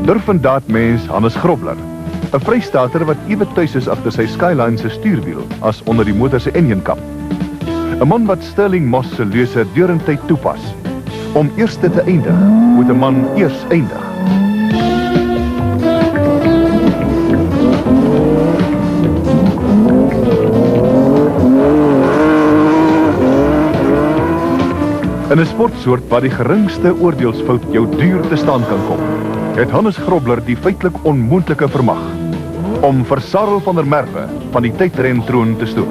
Durf en daad mens Hannes Grobler, 'n Vrystater wat ewe tuis is agter sy Skyline se stuurwiel as onder die motor se enjinkap. 'n Man wat Sterling Moss se leuze deurentyd toepas. Om eerste te eindig, moet 'n man eers eindig. In 'n sportsoort waar die geringste oordeelsfout jou duur te staan kan kom, het Hannes Grobler die feitelik onmoontlike vermag om vir Sarel van der Merwe van die tydrentroon te stoot.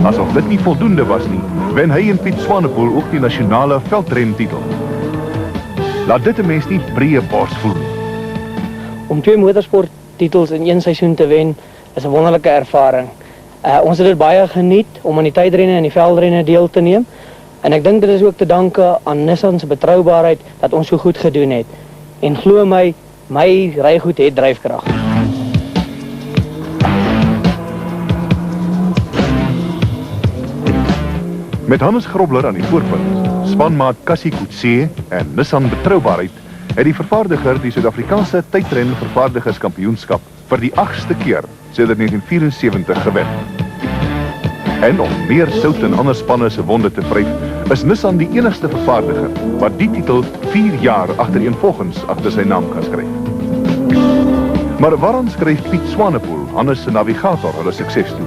Asof dit nie voldoende was nie, wen hy en Piet Swanepoel ook die nasionale veldrentitel. Laat dit 'n mens nie breë bors voel nie. Om 2 motorsporttitels in 1 seisoen te wen, is 'n wonderlike ervaring. Ons het dit baie geniet om aan die tydrenne en die veldrenne deel te neem. En ek dink dit is ook te danke aan Nissan se betroubaarheid dat ons so goed gedoen het. En glo my rygoed het dryfkrag. Met Hannes Grobler aan die voorpunt, spanmaat Kassie en Nissan betroubaarheid, het die vervaardiger die Suid-Afrikaanse tydren vervaardigerskampioenskap vir die 8ste keer sedert 1974 gewen. En om meer sout en ander spanne se wonde te vryf, is Nissan die enigste vervaardiger wat die titel 4 jaar agtereenvolgens agter sy naam kan skryf. Maar waaraan skryf Piet Swanepoel, Hannes se navigator, hulle sukses toe?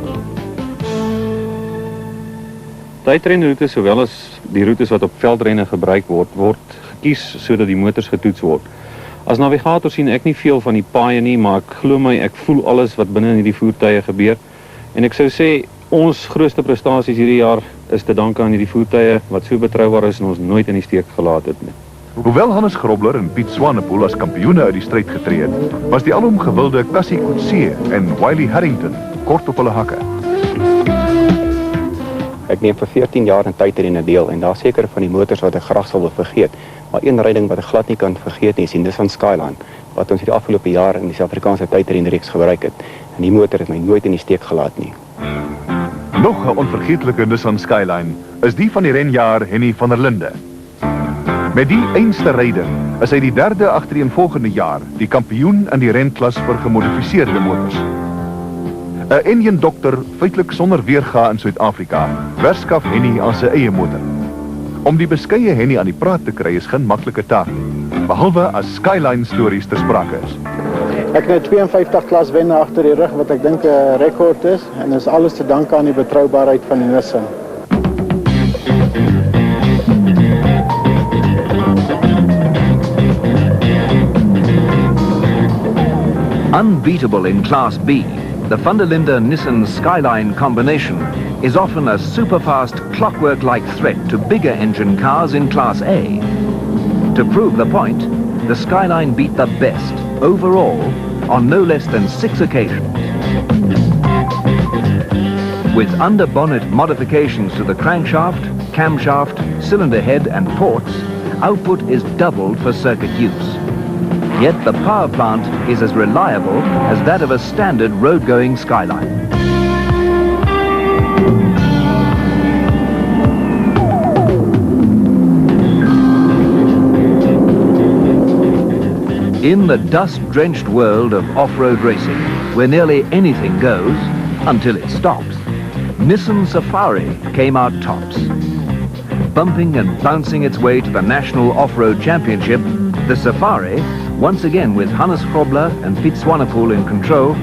Tydrenroetes sowel as die roetes wat op veldrenne gebruik word gekies sodat die motors getoets word. As navigator sien ek nie veel van die paaie nie, maar ek glo my, ek voel alles wat binne in hierdie voertuie gebeur. En ek sou sê, ons grootste prestasies hierdie jaar is te danke aan hierdie voertuie wat so betroubaar is en ons nooit in die steek gelaat het nie. Hoewel Hannes Grobler en Piet Swanepoel as kampioene uit die stryd getree het, was die alom gewilde Kassie en Wiley Harrington kort op hulle hakke. Ek neem vir 14 jaar in tydrenne deel en daar seker van die motors wat ek graag sal wil vergeet. Maar een ryding wat ek glad nie kan vergeet nie, is die Nissan Skyline, wat ons die afgelope jaar in die Suid-Afrikaanse tydrenreeks gebruik het. En die motor het my nooit in die steek gelaat nie. Nog 'n onvergeetlike Nissan Skyline is die van die renjaer Hennie van der Linde. Met die einste ryding is hy die 3de agtereenvolgende jaar die kampioen in die renklas vir gemodifiseerde motors. 'n Enjindokter, feitelik sonder weerga in Suid-Afrika, werskaf Hennie aan sy eie motor. Om die beskeie Hennie aan die praat te kry is geen maklike taak nie, behalwe as Skyline stories ter sprake is. Ek het 52 klas wenne agter die rug wat ek dink 'n rekord is en is alles te danke aan die betroubaarheid van die Nissan. Unbeatable in Class B, the van der Linde Nissan Skyline combination is often a super-fast clockwork-like threat to bigger engine cars in Class A. To prove the point, the Skyline beat the best, overall, on no less than 6 occasions. With under-bonnet modifications to the crankshaft, camshaft, cylinder head and ports, output is doubled for circuit use. Yet the power plant is as reliable as that of a standard road-going Skyline. In the dust-drenched world of off-road racing, where nearly anything goes, until it stops, Nissan Safari came out tops. Bumping and bouncing its way to the National Off-Road Championship, the Safari, once again with Hannes Grobler and Piet Swanepoel in control,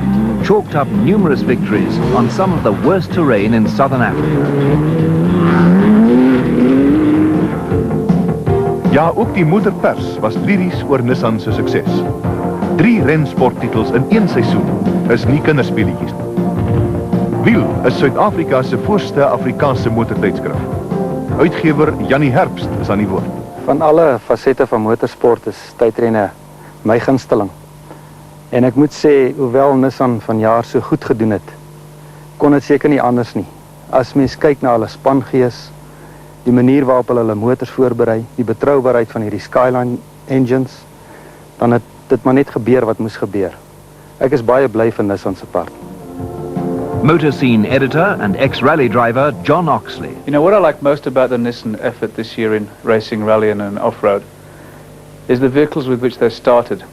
chalked up numerous victories on some of the worst terrain in Southern Africa. Ja, ook die moederpers was lyries oor Nissan se sukses. 3 rensporttitels in 1 seisoen is nie kinderspeletjies nie. Wiel is Suid-Afrika se voorste Afrikaanse motortydskrif. Uitgewer Jannie Herbst is aan die woord. Van alle fasette van motorsport is tydrenne my gunsteling. En ek moet sê, hoewel Nissan vanjaar so goed gedoen het, kon dit seker nie anders nie. As mens kyk na hulle spangees, die manier waarop hulle motors voorberei, die betroubaarheid van hierdie Skyline engines, dan het dit maar net gebeur wat moes gebeur. Ek is baie bly vir Nissan se part. Motor Scene editor and ex-rally driver John Oxley. You know, what I like most about the Nissan effort this year in racing, rally and off-road is the vehicles with which they started.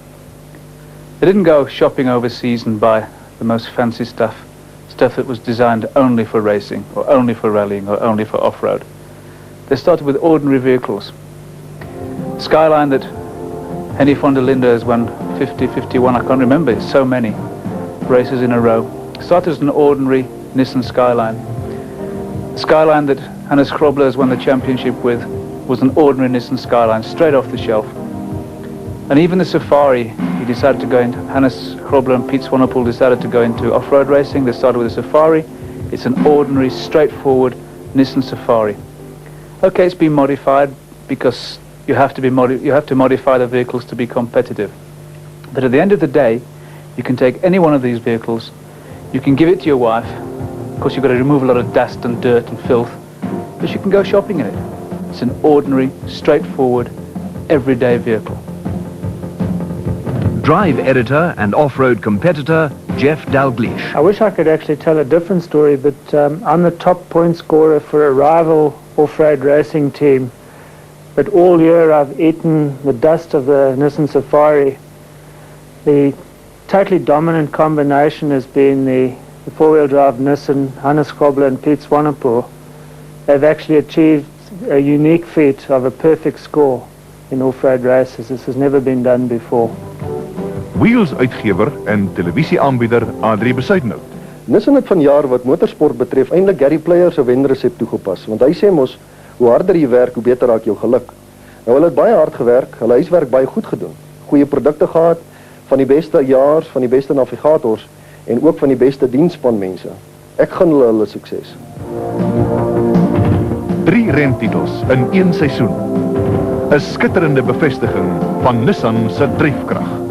They didn't go shopping overseas and buy the most fancy stuff that was designed only for racing, or only for rallying, or only for off-road. They started with ordinary vehicles. Skyline that Hennie von der Linde has won 50, 51, I can't remember, it's so many races in a row. Started as an ordinary Nissan Skyline. Skyline that Hannes Krobler has won the championship with was an ordinary Nissan Skyline, straight off the shelf. And even the Safari, he decided to go into, Hannes Krobler and Pete Swanepoel decided to go into off-road racing. They started with a Safari. It's an ordinary, straightforward Nissan Safari. Okay, it's been modified because you have to modify the vehicles to be competitive. But at the end of the day, you can take any one of these vehicles, you can give it to your wife. Of course, you've got to remove a lot of dust and dirt and filth, but you can go shopping in it. It's an ordinary, straightforward, everyday vehicle. Drive editor and off-road competitor, Jeff Dalgleish. I wish I could actually tell a different story, but I'm the top point scorer for a rival off-road racing team. But all year I've eaten the dust of the Nissan Safari. The totally dominant combination has been the four-wheel drive Nissan, Hannes Krobler and Pete Swanepoel. They've actually achieved a unique feat of a perfect score in off-road races. This has never been done before. Wheels-uitgewer en televisieaanbieder Adrie Besuidenhout. Nissan het vanjaar wat motorsport betref eintlik Gary Player se wenresep toegepas, want hy sê mos hoe harder jy werk, hoe beter raak jou geluk. Nou hulle het baie hard gewerk, hulle huiswerk baie goed gedoen. Goeie produkte gehad, van die beste jaars, van die beste navigators en ook van die beste dienspanmense. Ek gun hulle sukses. 3 rentitels in 1 seisoen. 'n Skitterende bevestiging van Nissan se dryfkrag.